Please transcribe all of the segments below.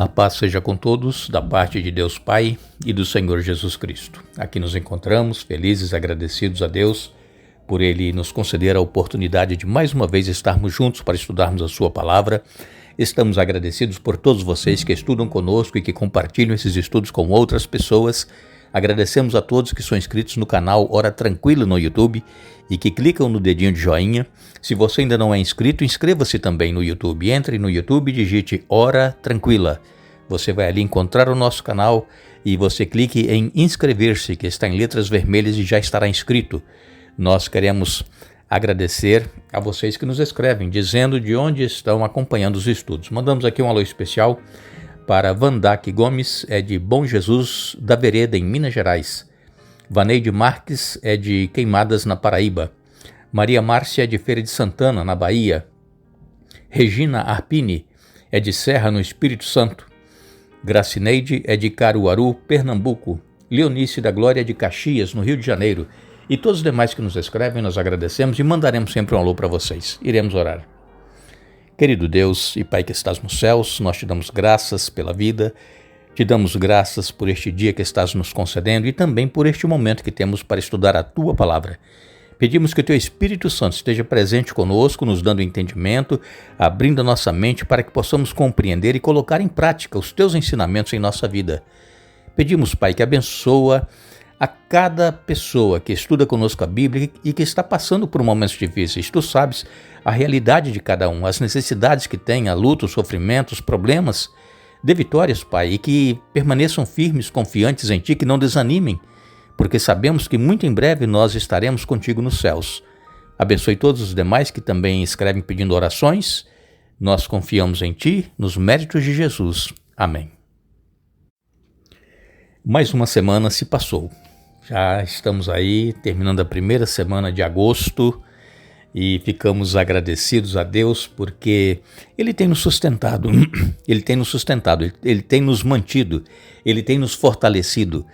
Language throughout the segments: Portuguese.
A paz seja com todos, da parte de Deus Pai e do Senhor Jesus Cristo. Aqui nos encontramos, felizes, agradecidos a Deus por Ele nos conceder a oportunidade de mais uma vez estarmos juntos para estudarmos a Sua Palavra. Estamos agradecidos por todos vocês que estudam conosco e que compartilham esses estudos com outras pessoas. Agradecemos a todos que são inscritos no canal Hora Tranquila no YouTube e que clicam no dedinho de joinha. Se você ainda não é inscrito, inscreva-se também no YouTube. Entre no YouTube e digite Hora Tranquila. Você vai ali encontrar o nosso canal e você clique em inscrever-se, que está em letras vermelhas e já estará inscrito. Nós queremos agradecer a vocês que nos escrevem, dizendo de onde estão acompanhando os estudos. Mandamos aqui um alô especial para Vandac Gomes, é de Bom Jesus da Vereda, em Minas Gerais. Vaneide Marques é de Queimadas, na Paraíba. Maria Márcia é de Feira de Santana, na Bahia. Regina Arpini é de Serra, no Espírito Santo. Gracineide é de Caruaru, Pernambuco. Leonice da Glória é de Caxias, no Rio de Janeiro. E todos os demais que nos escrevem, nós agradecemos e mandaremos sempre um alô para vocês. Iremos orar. Querido Deus e Pai que estás nos céus, nós te damos graças pela vida, te damos graças por este dia que estás nos concedendo e também por este momento que temos para estudar a Tua Palavra. Pedimos que o Teu Espírito Santo esteja presente conosco, nos dando entendimento, abrindo a nossa mente para que possamos compreender e colocar em prática os Teus ensinamentos em nossa vida. Pedimos, Pai, que abençoa a cada pessoa que estuda conosco a Bíblia e que está passando por momentos difíceis. Tu sabes a realidade de cada um, as necessidades que tem, a luta, os sofrimentos, os problemas. Dê vitórias, Pai, e que permaneçam firmes, confiantes em Ti, que não desanimem, porque sabemos que muito em breve nós estaremos contigo nos céus. Abençoe todos os demais que também escrevem pedindo orações. Nós confiamos em Ti, nos méritos de Jesus. Amém. Mais uma semana se passou. Já estamos aí terminando a primeira semana de agosto e ficamos agradecidos a Deus porque Ele tem nos sustentado, Ele tem nos mantido, Ele tem nos fortalecido.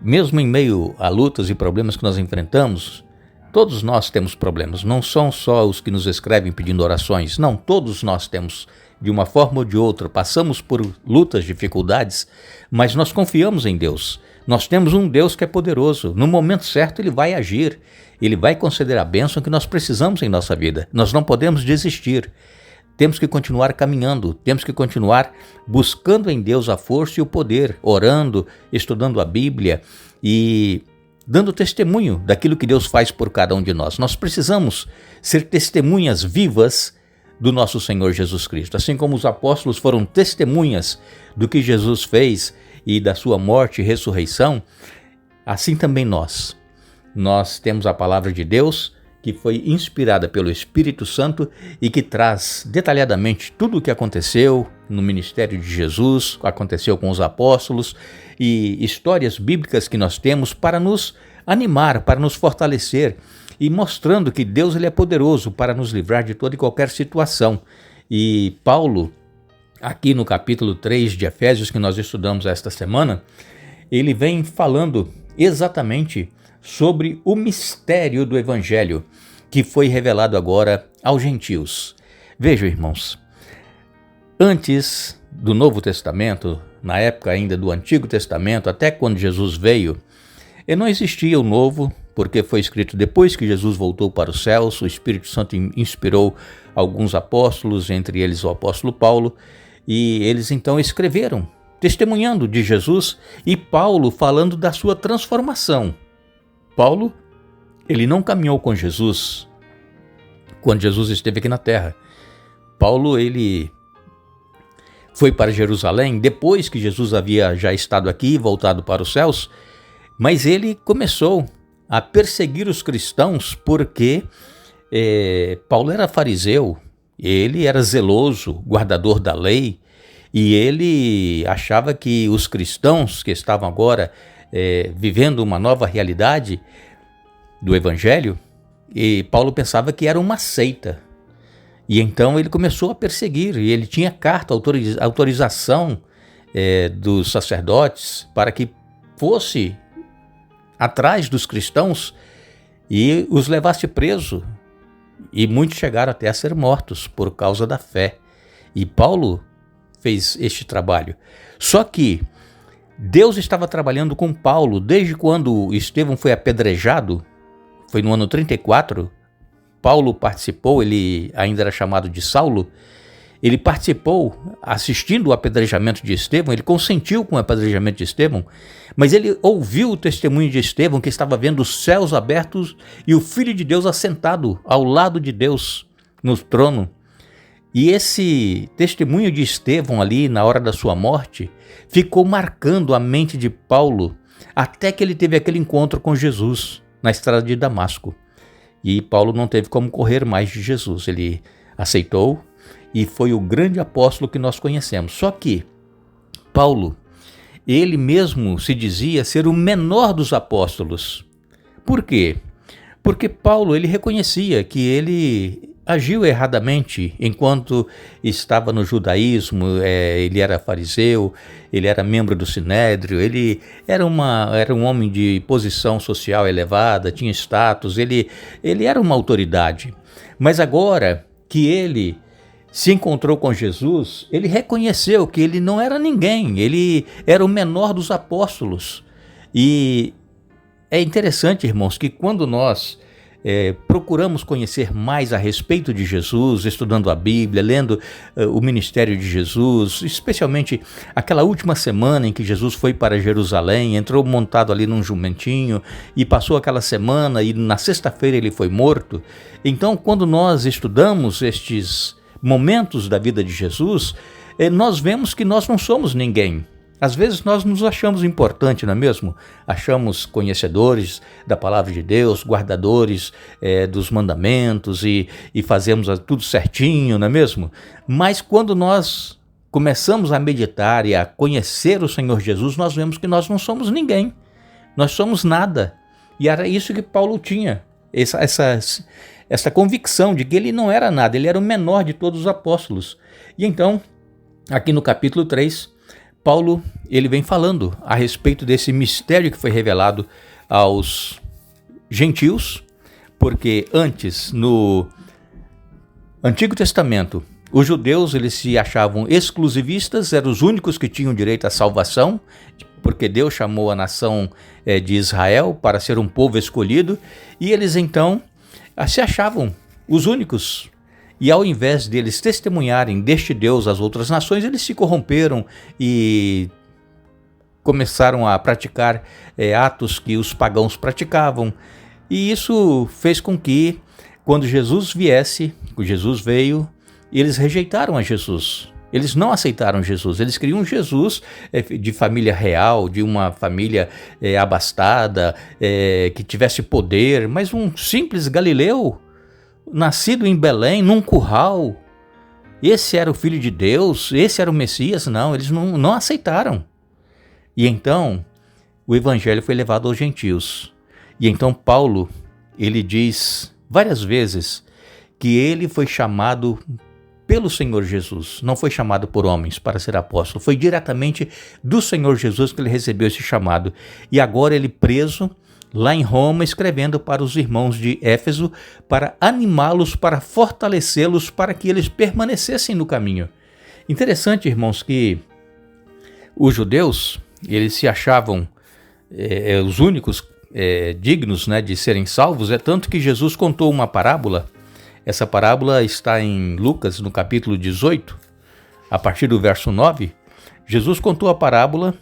Mesmo em meio a lutas e problemas que nós enfrentamos, todos nós temos problemas, não são só os que nos escrevem pedindo orações, não, todos nós temos, de uma forma ou de outra, passamos por lutas, dificuldades, mas nós confiamos em Deus. Nós temos um Deus que é poderoso. No momento certo Ele vai agir. Ele vai conceder a bênção que nós precisamos em nossa vida. Nós não podemos desistir. Temos que continuar caminhando. Temos que continuar buscando em Deus a força e o poder, orando, estudando a Bíblia e dando testemunho daquilo que Deus faz por cada um de nós. Nós precisamos ser testemunhas vivas do nosso Senhor Jesus Cristo. Assim como os apóstolos foram testemunhas do que Jesus fez e da sua morte e ressurreição, assim também nós. Nós temos a palavra de Deus que foi inspirada pelo Espírito Santo e que traz detalhadamente tudo o que aconteceu no ministério de Jesus, aconteceu com os apóstolos e histórias bíblicas que nós temos para nos animar, para nos fortalecer e mostrando que Deus ele é poderoso para nos livrar de toda e qualquer situação. E Paulo, aqui no capítulo 3 de Efésios, que nós estudamos esta semana, ele vem falando exatamente sobre o mistério do Evangelho, que foi revelado agora aos gentios. Vejam, irmãos, antes do Novo Testamento, na época ainda do Antigo Testamento, até quando Jesus veio, não existia o Novo, porque foi escrito depois que Jesus voltou para os céus. O Espírito Santo inspirou alguns apóstolos, entre eles o apóstolo Paulo, e eles então escreveram, testemunhando de Jesus, e Paulo falando da sua transformação. Paulo, ele não caminhou com Jesus quando Jesus esteve aqui na terra. Paulo, ele foi para Jerusalém depois que Jesus havia já estado aqui, voltado para os céus, mas ele começou a perseguir os cristãos porque Paulo era fariseu, ele era zeloso, guardador da lei, e ele achava que os cristãos que estavam agora vivendo uma nova realidade do Evangelho, e Paulo pensava que era uma seita. E então ele começou a perseguir, e ele tinha carta, autorização dos sacerdotes para que fosse atrás dos cristãos e os levasse preso. E muitos chegaram até a ser mortos por causa da fé. E Paulo fez este trabalho. Só que Deus estava trabalhando com Paulo desde quando Estevão foi apedrejado, foi no ano 34, Paulo participou, ele ainda era chamado de Saulo, ele participou assistindo o apedrejamento de Estevão, ele consentiu com o apedrejamento de Estevão, mas ele ouviu o testemunho de Estevão, que estava vendo os céus abertos e o Filho de Deus assentado ao lado de Deus no trono. E esse testemunho de Estevão ali na hora da sua morte ficou marcando a mente de Paulo até que ele teve aquele encontro com Jesus na estrada de Damasco. E Paulo não teve como correr mais de Jesus, ele aceitou e foi o grande apóstolo que nós conhecemos. Só que Paulo, ele mesmo se dizia ser o menor dos apóstolos. Por quê? Porque Paulo, ele reconhecia que ele agiu erradamente enquanto estava no judaísmo, ele era fariseu, ele era membro do Sinédrio, ele era um homem de posição social elevada, tinha status, ele era uma autoridade. Mas agora que ele se encontrou com Jesus, ele reconheceu que ele não era ninguém, ele era o menor dos apóstolos. E é interessante, irmãos, que quando nós procuramos conhecer mais a respeito de Jesus, estudando a Bíblia, lendo o ministério de Jesus, especialmente aquela última semana em que Jesus foi para Jerusalém, entrou montado ali num jumentinho e passou aquela semana e na sexta-feira ele foi morto. Então, quando nós estudamos estes momentos da vida de Jesus, nós vemos que nós não somos ninguém. Às vezes nós nos achamos importantes, não é mesmo? Achamos conhecedores da palavra de Deus, guardadores dos mandamentos e fazemos tudo certinho, não é mesmo? Mas quando nós começamos a meditar e a conhecer o Senhor Jesus, nós vemos que nós não somos ninguém, nós somos nada. E era isso que Paulo tinha, essa convicção de que ele não era nada, ele era o menor de todos os apóstolos. E então, aqui no capítulo 3, Paulo, ele vem falando a respeito desse mistério que foi revelado aos gentios, porque antes, no Antigo Testamento, os judeus eles se achavam exclusivistas, eram os únicos que tinham direito à salvação, porque Deus chamou a nação de Israel para ser um povo escolhido, e eles então se achavam os únicos. E ao invés deles testemunharem deste Deus às outras nações, eles se corromperam e começaram a praticar atos que os pagãos praticavam. E isso fez com que, quando Jesus veio, eles rejeitaram a Jesus. Eles não aceitaram Jesus, eles queriam um Jesus de família real, de uma família abastada, que tivesse poder, mas um simples galileu, nascido em Belém, num curral. Esse era o Filho de Deus, esse era o Messias? Não, eles não aceitaram. E então, o evangelho foi levado aos gentios. E então Paulo, ele diz várias vezes que ele foi chamado pelo Senhor Jesus, não foi chamado por homens para ser apóstolo, foi diretamente do Senhor Jesus que ele recebeu esse chamado. E agora ele preso lá em Roma, escrevendo para os irmãos de Éfeso, para animá-los, para fortalecê-los, para que eles permanecessem no caminho. Interessante, irmãos, que os judeus, eles se achavam os únicos dignos, né, de serem salvos, tanto que Jesus contou uma parábola. Essa parábola está em Lucas, no capítulo 18, a partir do verso 9. Jesus contou a parábola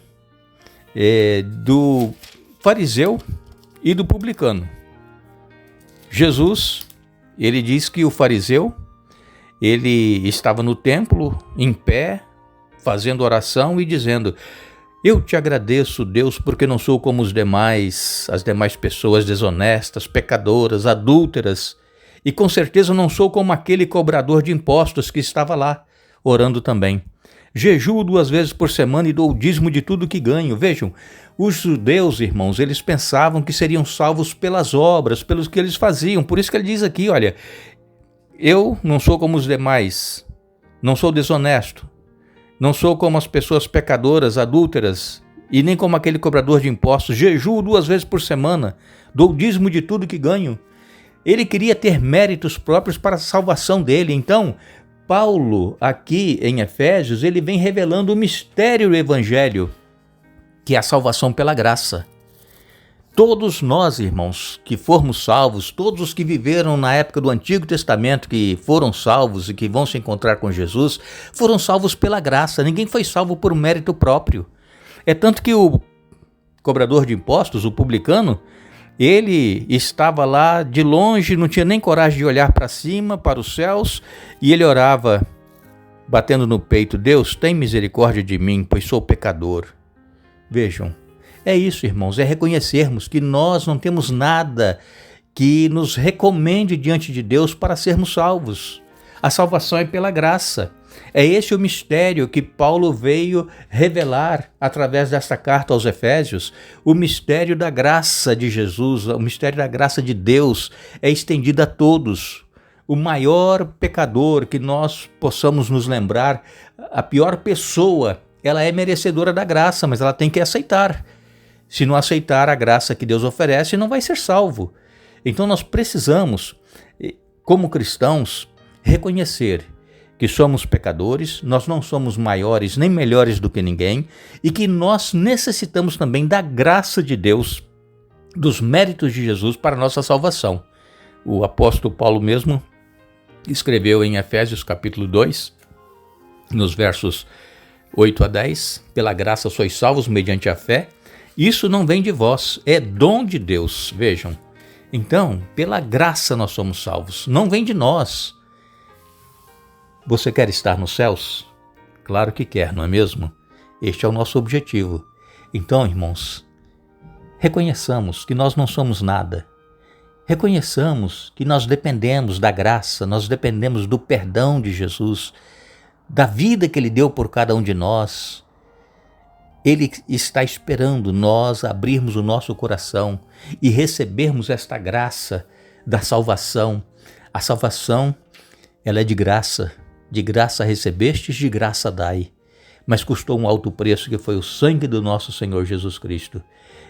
do fariseu e do publicano. Jesus, ele diz que o fariseu, ele estava no templo, em pé, fazendo oração e dizendo: eu te agradeço, Deus, porque não sou como as demais pessoas desonestas, pecadoras, adúlteras, e com certeza não sou como aquele cobrador de impostos que estava lá, orando também. Jejuo 2 vezes por semana e dou o dízimo de tudo que ganho. Vejam, os judeus, irmãos, eles pensavam que seriam salvos pelas obras, pelos que eles faziam. Por isso que ele diz aqui, olha, eu não sou como os demais, não sou desonesto, não sou como as pessoas pecadoras, adúlteras, e nem como aquele cobrador de impostos. Jejuo 2 vezes por semana, dou o dízimo de tudo que ganho. Ele queria ter méritos próprios para a salvação dele. Então, Paulo, aqui em Efésios, ele vem revelando o mistério do Evangelho, que é a salvação pela graça. Todos nós, irmãos, que formos salvos, todos os que viveram na época do Antigo Testamento, que foram salvos e que vão se encontrar com Jesus, foram salvos pela graça. Ninguém foi salvo por mérito próprio. É tanto que o cobrador de impostos, o publicano, ele estava lá de longe, não tinha nem coragem de olhar para cima, para os céus, e ele orava, batendo no peito: Deus, tem misericórdia de mim, pois sou pecador. Vejam, é isso, irmãos, é reconhecermos que nós não temos nada que nos recomende diante de Deus para sermos salvos. A salvação é pela graça. É esse o mistério que Paulo veio revelar através desta carta aos Efésios. O mistério da graça de Jesus, o mistério da graça de Deus é estendido a todos. O maior pecador que nós possamos nos lembrar, a pior pessoa, ela é merecedora da graça, mas ela tem que aceitar. Se não aceitar a graça que Deus oferece, não vai ser salvo. Então nós precisamos, como cristãos, reconhecer que somos pecadores, nós não somos maiores nem melhores do que ninguém e que nós necessitamos também da graça de Deus, dos méritos de Jesus para a nossa salvação. O apóstolo Paulo mesmo escreveu em Efésios capítulo 2, nos versos 8 a 10, pela graça sois salvos mediante a fé. Isso não vem de vós, é dom de Deus, vejam. Então, pela graça nós somos salvos, não vem de nós. Você quer estar nos céus? Claro que quer, não é mesmo? Este é o nosso objetivo. Então, irmãos, reconheçamos que nós não somos nada. Reconheçamos que nós dependemos da graça, nós dependemos do perdão de Jesus, da vida que Ele deu por cada um de nós. Ele está esperando nós abrirmos o nosso coração e recebermos esta graça da salvação. A salvação, ela é de graça recebestes, de graça dai. Mas custou um alto preço, que foi o sangue do nosso Senhor Jesus Cristo.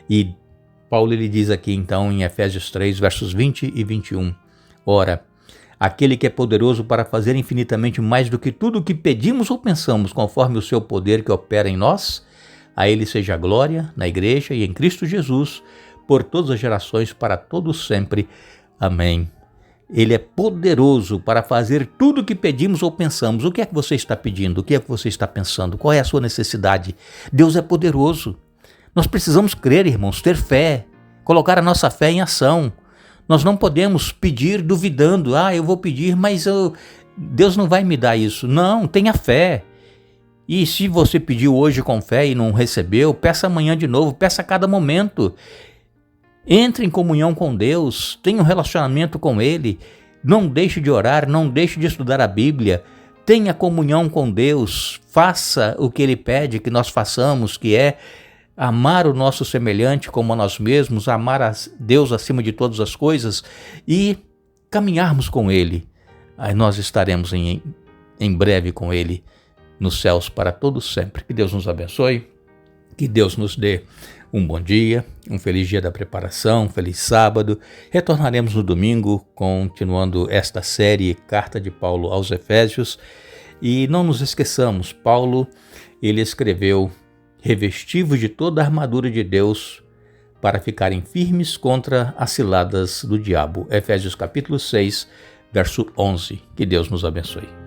E Paulo ele diz aqui então em Efésios 3, versos 20 e 21. Ora, aquele que é poderoso para fazer infinitamente mais do que tudo o que pedimos ou pensamos, conforme o seu poder que opera em nós, a Ele seja a glória na igreja e em Cristo Jesus, por todas as gerações, para todos sempre. Amém. Ele é poderoso para fazer tudo o que pedimos ou pensamos. O que é que você está pedindo? O que é que você está pensando? Qual é a sua necessidade? Deus é poderoso. Nós precisamos crer, irmãos, ter fé, colocar a nossa fé em ação. Nós não podemos pedir duvidando. Eu vou pedir, mas Deus não vai me dar isso. Não, tenha fé. E se você pediu hoje com fé e não recebeu, peça amanhã de novo, peça a cada momento. Entre em comunhão com Deus, tenha um relacionamento com Ele, não deixe de orar, não deixe de estudar a Bíblia, tenha comunhão com Deus, faça o que Ele pede que nós façamos, que é amar o nosso semelhante como a nós mesmos, amar a Deus acima de todas as coisas e caminharmos com Ele. Aí nós estaremos em breve com Ele nos céus para todos sempre. Que Deus nos abençoe, que Deus nos dê um bom dia, um feliz dia da preparação, um feliz sábado. Retornaremos no domingo, continuando esta série Carta de Paulo aos Efésios. E não nos esqueçamos, Paulo, ele escreveu: revestivos de toda a armadura de Deus para ficarem firmes contra as ciladas do diabo. Efésios capítulo 6, verso 11. Que Deus nos abençoe.